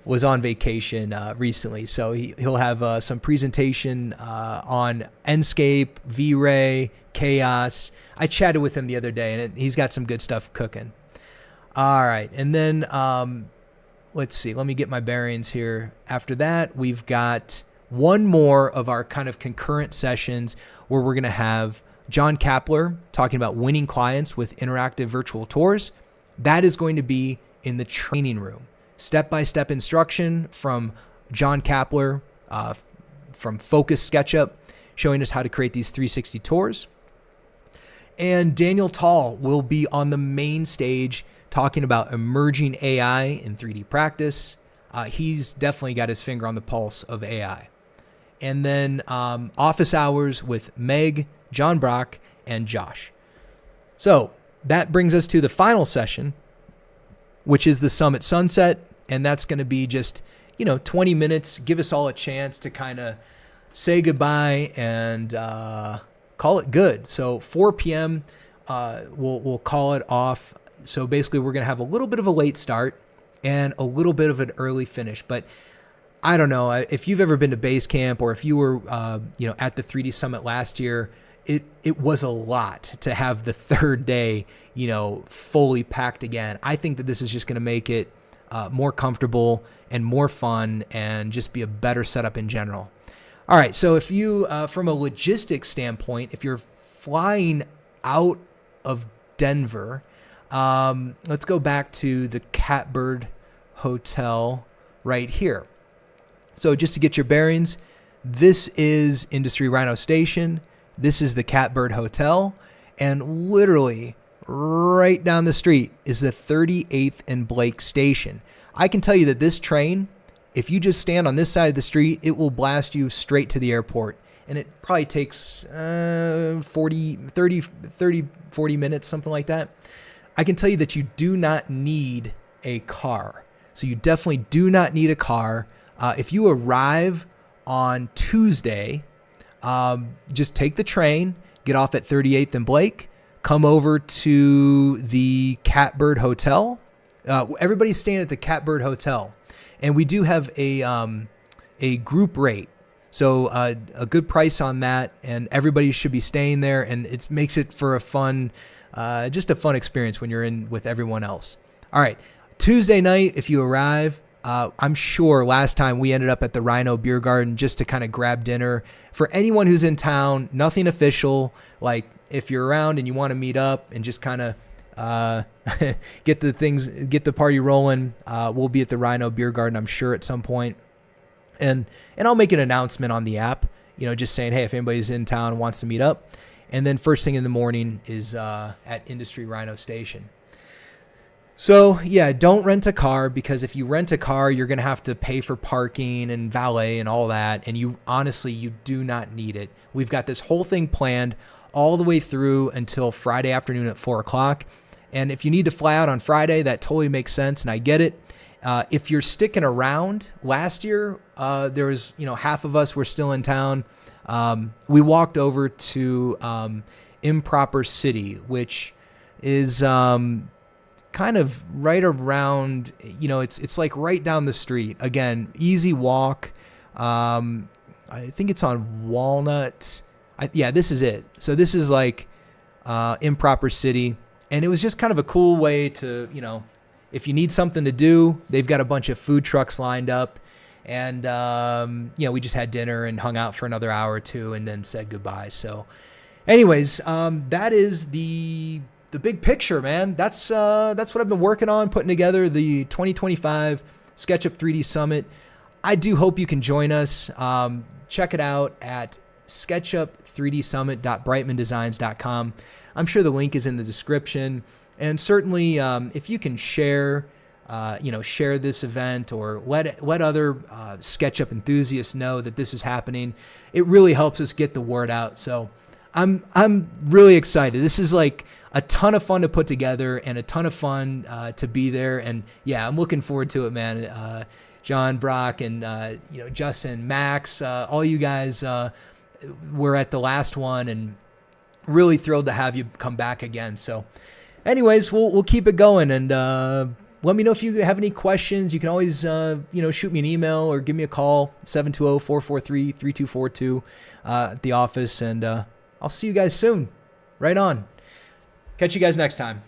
was on vacation recently, so he'll have some presentation on Enscape, V-Ray, Chaos. I chatted with him the other day, and he's got some good stuff cooking. All right, and then let's see. Let me get my bearings here. After that, we've got one more of our kind of concurrent sessions where we're going to have John Kapler talking about winning clients with interactive virtual tours. That is going to be in the training room. Step-by-step instruction from John Kapler from Focus SketchUp, showing us how to create these 360 tours. And Daniel Tall will be on the main stage talking about emerging AI in 3D practice. He's definitely got his finger on the pulse of AI. And then office hours with Meg, John Brock, and Josh. So that brings us to the final session, which is the Summit Sunset. And that's going to be just, 20 minutes, give us all a chance to kind of say goodbye and call it good. So 4 p.m. We'll call it off. So basically, we're going to have a little bit of a late start and a little bit of an early finish. But I don't know if you've ever been to base camp or if you were at the 3D Summit last year. It was a lot to have the third day fully packed again. I think that this is just going to make it more comfortable and more fun and just be a better setup in general. All right, so if you, from a logistics standpoint, if you're flying out of Denver, let's go back to the Catbird Hotel right here. So just to get your bearings, this is Industry RiNo Station. This is the Catbird Hotel. And literally right down the street is the 38th and Blake Station. I can tell you that this train, if you just stand on this side of the street, it will blast you straight to the airport. And it probably takes 40 minutes, something like that. I can tell you that you do not need a car. So you definitely do not need a car. If you arrive on Tuesday, just take the train, get off at 38th and Blake, come over to the Catbird Hotel. Everybody's staying at the Catbird Hotel. And we do have a group rate. So a good price on that, and everybody should be staying there, and it makes it for just a fun experience when you're in with everyone else. All right, Tuesday night, if you arrive, I'm sure last time we ended up at the RiNo Beer Garden just to kind of grab dinner. For anyone who's in town, nothing official. Like if you're around and you want to meet up and just kind of get the party rolling, we'll be at the RiNo Beer Garden, I'm sure, at some point. And I'll make an announcement on the app, just saying, hey, if anybody's in town and wants to meet up. And then first thing in the morning is at Industry RiNo Station. So yeah, don't rent a car, because if you rent a car, you're going to have to pay for parking and valet and all that. And you do not need it. We've got this whole thing planned all the way through until Friday afternoon at 4 o'clock. And if you need to fly out on Friday, that totally makes sense. And I get it. If you're sticking around, last year, there was, half of us were still in town. We walked over to Improper City, which is kind of right around, it's like right down the street. Again, easy walk. I think it's on Walnut. This is it. So this is like Improper City. And it was just kind of a cool way to, if you need something to do, they've got a bunch of food trucks lined up. And, we just had dinner and hung out for another hour or two and then said goodbye. So anyways, that is the big picture, man. That's what I've been working on, putting together the 2025 SketchUp 3D Summit. I do hope you can join us. Check it out at sketchup3dsummit.brightmandesigns.com. I'm sure the link is in the description. And certainly, if you can share this event or let other SketchUp enthusiasts know that this is happening, it really helps us get the word out. So I'm really excited. This is like a ton of fun to put together and a ton of fun to be there. And yeah, I'm looking forward to it, man. John, Brock, and Justin, Max, all you guys were at the last one, and really thrilled to have you come back again. So anyways, we'll keep it going, and let me know if you have any questions. You can always shoot me an email or give me a call, 720-443-3242 at the office, and I'll see you guys soon. Right on. Catch you guys next time.